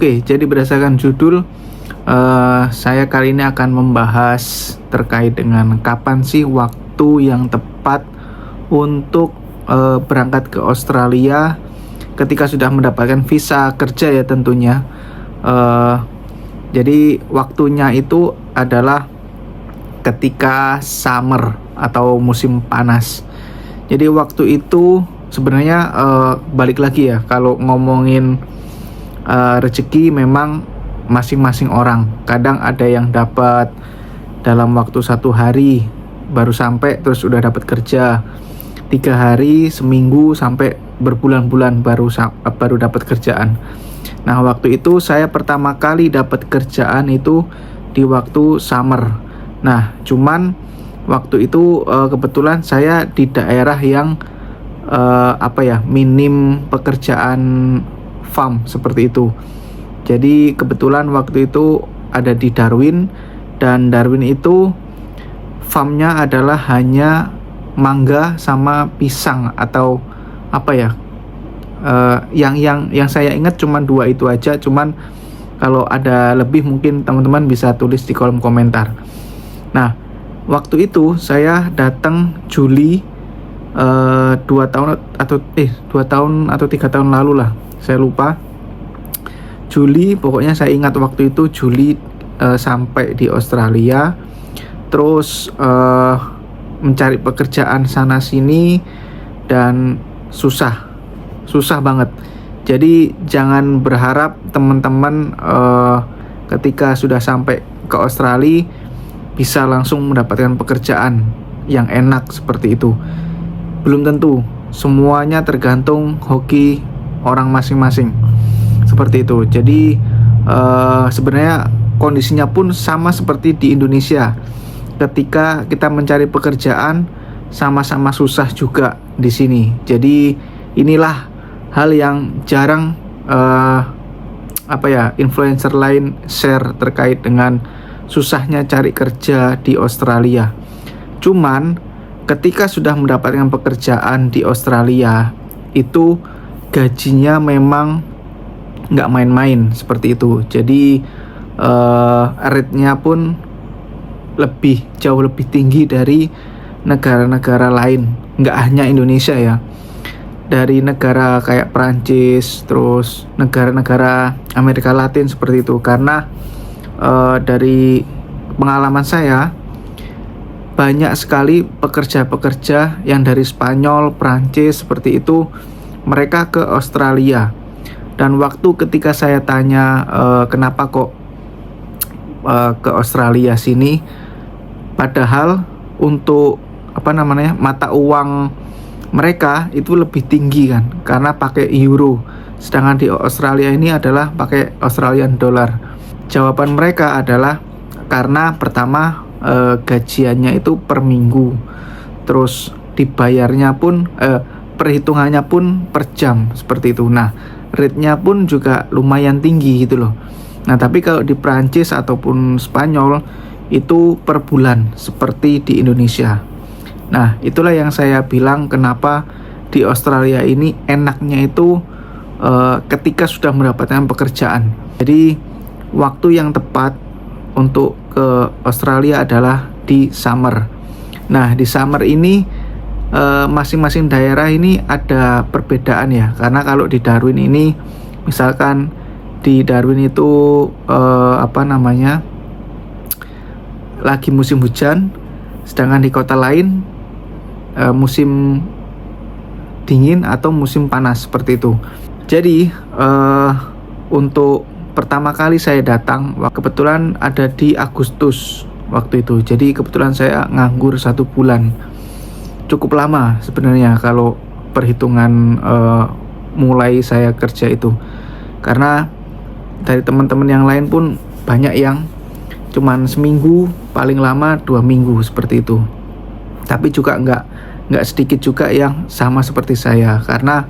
Oke, jadi berdasarkan judul, saya kali ini akan membahas terkait dengan kapan sih waktu yang tepat untuk berangkat ke Australia ketika sudah mendapatkan visa kerja ya tentunya. Jadi waktunya itu adalah ketika summer atau musim panas. Jadi waktu itu sebenarnya balik lagi ya, kalau ngomongin rezeki memang masing-masing orang. Kadang ada yang dapat dalam waktu 1 hari baru sampai, terus udah dapat kerja 3 hari, seminggu, sampai berbulan-bulan baru dapat kerjaan. Nah, waktu itu saya pertama kali dapat kerjaan itu di waktu summer. Nah, cuman waktu itu kebetulan saya di daerah yang minim pekerjaan farm seperti itu. Jadi kebetulan waktu itu ada di Darwin, dan Darwin itu farmnya adalah hanya mangga sama pisang atau yang saya ingat cuma 2 itu aja. Cuman kalau ada lebih mungkin teman-teman bisa tulis di kolom komentar. Nah, waktu itu saya datang Juli 2 tahun atau 3 tahun lalu lah, saya lupa. Juli, pokoknya saya ingat waktu itu Juli sampai di Australia. Terus mencari pekerjaan sana sini dan susah banget. Jadi jangan berharap teman-teman ketika sudah sampai ke Australia bisa langsung mendapatkan pekerjaan yang enak seperti itu. Belum tentu, semuanya tergantung hoki orang masing-masing seperti itu. Jadi sebenarnya kondisinya pun sama seperti di Indonesia. Ketika kita mencari pekerjaan sama-sama susah juga di sini. Jadi inilah hal yang jarang influencer lain share terkait dengan susahnya cari kerja di Australia. Cuman ketika sudah mendapatkan pekerjaan di Australia, itu gajinya memang nggak main-main seperti itu. Jadi rate-nya pun jauh lebih tinggi dari negara-negara lain, nggak hanya Indonesia ya, dari negara kayak Perancis, terus negara-negara Amerika Latin seperti itu. Karena dari pengalaman saya, banyak sekali pekerja-pekerja yang dari Spanyol, Perancis seperti itu, mereka ke Australia. Dan waktu ketika saya tanya kenapa kok ke Australia sini, padahal untuk mata uang mereka itu lebih tinggi kan, karena pakai euro, sedangkan di Australia ini adalah pakai Australian dollar. Jawaban mereka adalah karena pertama gajiannya itu per minggu, terus dibayarnya pun perhitungannya pun per jam seperti itu. Nah, rate-nya pun juga lumayan tinggi gitu loh. Nah, tapi kalau di Prancis ataupun Spanyol itu per bulan seperti di Indonesia. Nah, itulah yang saya bilang kenapa di Australia ini enaknya itu ketika sudah mendapatkan pekerjaan. Jadi waktu yang tepat untuk ke Australia adalah di summer. Nah, di summer ini masing-masing daerah ini ada perbedaan ya. Karena kalau di Darwin ini, misalkan di Darwin itu lagi musim hujan, sedangkan di kota lain musim dingin atau musim panas seperti itu. Jadi untuk pertama kali saya datang, kebetulan ada di Agustus waktu itu. Jadi kebetulan saya nganggur 1 bulan. Cukup lama sebenarnya kalau perhitungan mulai saya kerja itu. Karena dari teman-teman yang lain pun banyak yang cuman seminggu, paling lama 2 minggu seperti itu. Tapi juga nggak sedikit juga yang sama seperti saya. Karena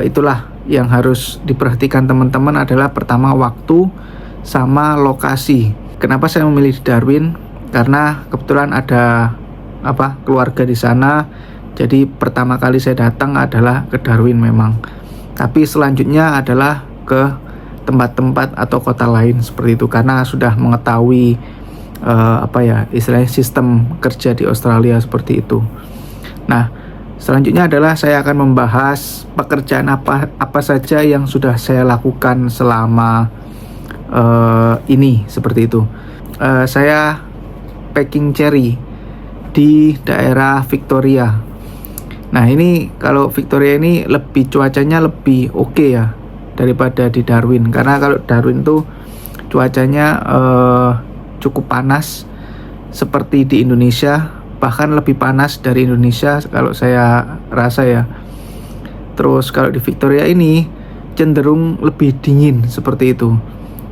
itulah yang harus diperhatikan teman-teman adalah pertama waktu sama lokasi. Kenapa saya memilih Darwin? Karena kebetulan ada keluarga di sana. Jadi pertama kali saya datang adalah ke Darwin memang. Tapi selanjutnya adalah ke tempat-tempat atau kota lain seperti itu, karena sudah mengetahui istilahnya sistem kerja di Australia seperti itu. Nah, selanjutnya adalah saya akan membahas pekerjaan apa saja yang sudah saya lakukan selama ini seperti itu. Saya packing cherry di daerah Victoria. Nah, ini kalau Victoria ini cuacanya lebih oke ya daripada di Darwin, karena kalau Darwin tuh cuacanya cukup panas seperti di Indonesia, bahkan lebih panas dari Indonesia kalau saya rasa ya. Terus kalau di Victoria ini cenderung lebih dingin seperti itu.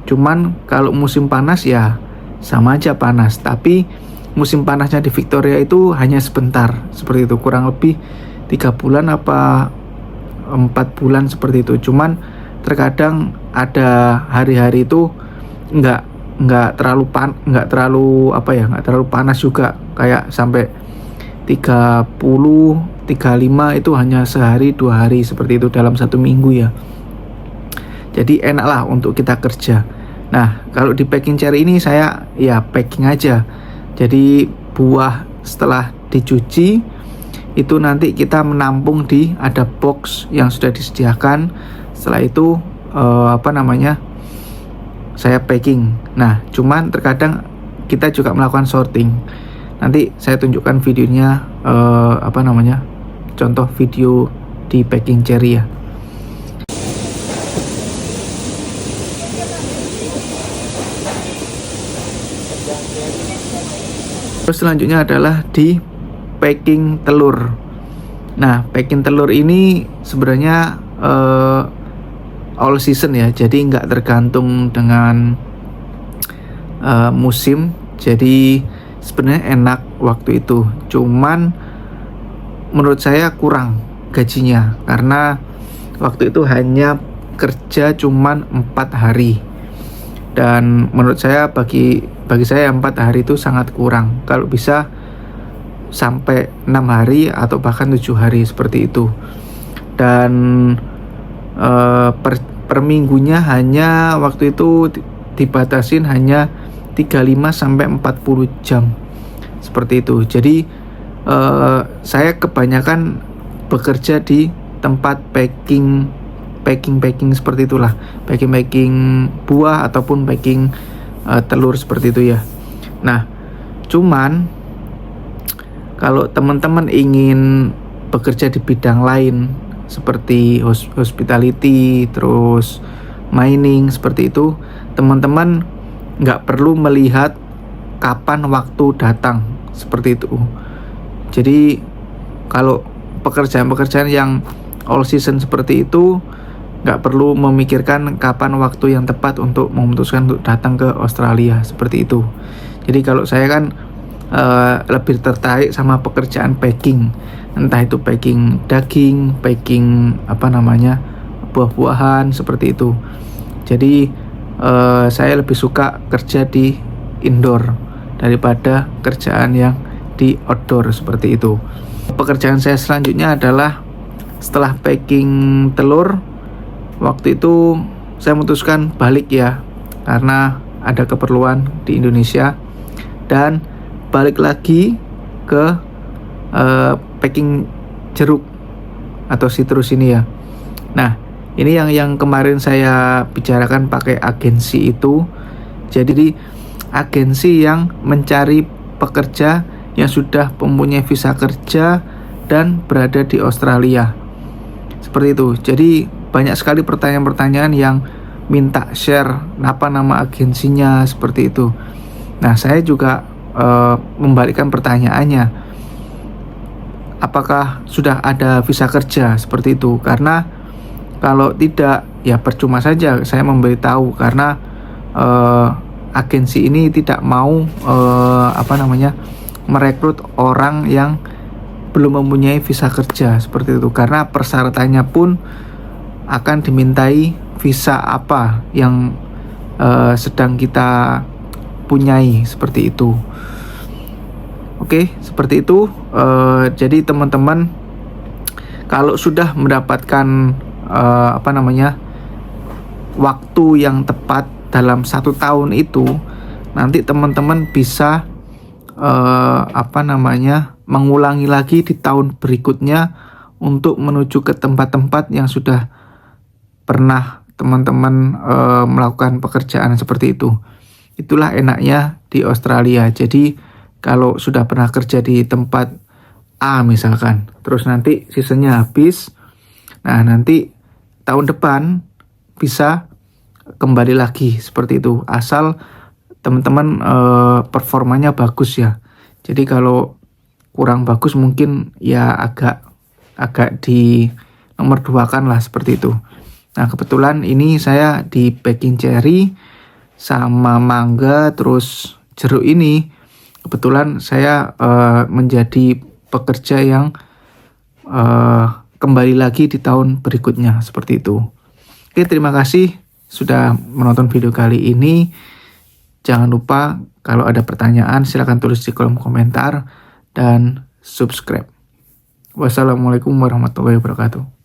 Cuman kalau musim panas ya sama aja panas, tapi musim panasnya di Victoria itu hanya sebentar seperti itu, kurang lebih 3 bulan apa 4 bulan seperti itu. Cuman terkadang ada hari-hari itu nggak terlalu panas juga, kayak sampai 30 35 itu hanya sehari 2 hari seperti itu dalam 1 minggu ya. Jadi enak lah untuk kita kerja. Nah, kalau di packing cherry ini saya ya packing aja. Jadi buah setelah dicuci itu nanti kita menampung di ada box yang sudah disediakan. Setelah itu saya packing. Nah, cuman terkadang kita juga melakukan sorting. Nanti saya tunjukkan videonya contoh video di packing cherry ya. Terus selanjutnya adalah di packing telur. Nah, packing telur ini sebenarnya all season ya, jadi nggak tergantung dengan musim. Jadi sebenarnya enak waktu itu. Cuman menurut saya kurang gajinya, karena waktu itu hanya kerja cuman 4 hari. Dan menurut saya bagi saya 4 hari itu sangat kurang. Kalau bisa sampai 6 hari atau bahkan 7 hari seperti itu. Dan per minggunya hanya waktu itu dibatasin hanya 35 sampai 40 jam seperti itu. Jadi saya kebanyakan bekerja di tempat packing seperti itulah, packing buah ataupun packing telur seperti itu ya. Nah, cuman kalau teman-teman ingin bekerja di bidang lain seperti hospitality, terus mining seperti itu, teman-teman nggak perlu melihat kapan waktu datang seperti itu. Jadi kalau pekerjaan-pekerjaan yang all season seperti itu, nggak perlu memikirkan kapan waktu yang tepat untuk memutuskan untuk datang ke Australia seperti itu. Jadi kalau saya kan lebih tertarik sama pekerjaan packing, entah itu packing daging, packing buah-buahan seperti itu. Jadi saya lebih suka kerja di indoor daripada kerjaan yang di outdoor seperti itu. Pekerjaan saya selanjutnya adalah setelah packing telur. Waktu itu saya memutuskan balik ya, karena ada keperluan di Indonesia, dan balik lagi ke packing jeruk atau sitrus ini ya. Nah, ini yang kemarin saya bicarakan pakai agensi itu. Jadi agensi yang mencari pekerja yang sudah mempunyai visa kerja dan berada di Australia. Seperti itu. Jadi banyak sekali pertanyaan-pertanyaan yang minta share apa nama agensinya seperti itu. Nah, saya juga membalikkan pertanyaannya, apakah sudah ada visa kerja seperti itu, karena kalau tidak ya percuma saja saya memberitahu, karena agensi ini tidak mau merekrut orang yang belum mempunyai visa kerja seperti itu, karena persyaratannya pun akan dimintai visa apa yang sedang kita punyai seperti itu. Oke, seperti itu. Jadi teman-teman waktu yang tepat dalam 1 tahun itu, nanti teman-teman bisa mengulangi lagi di tahun berikutnya untuk menuju ke tempat-tempat yang sudah pernah teman-teman melakukan pekerjaan seperti itu. Itulah enaknya di Australia. Jadi kalau sudah pernah kerja di tempat A misalkan, terus nanti seasonnya habis, nah nanti tahun depan bisa kembali lagi seperti itu, asal teman-teman performanya bagus ya. Jadi kalau kurang bagus mungkin ya agak di nomor 2 kan lah seperti itu. Nah kebetulan ini saya di packing cherry sama mangga terus jeruk ini, kebetulan saya menjadi pekerja yang kembali lagi di tahun berikutnya seperti itu. Oke, terima kasih sudah menonton video kali ini. Jangan lupa kalau ada pertanyaan silahkan tulis di kolom komentar dan subscribe. Wassalamualaikum warahmatullahi wabarakatuh.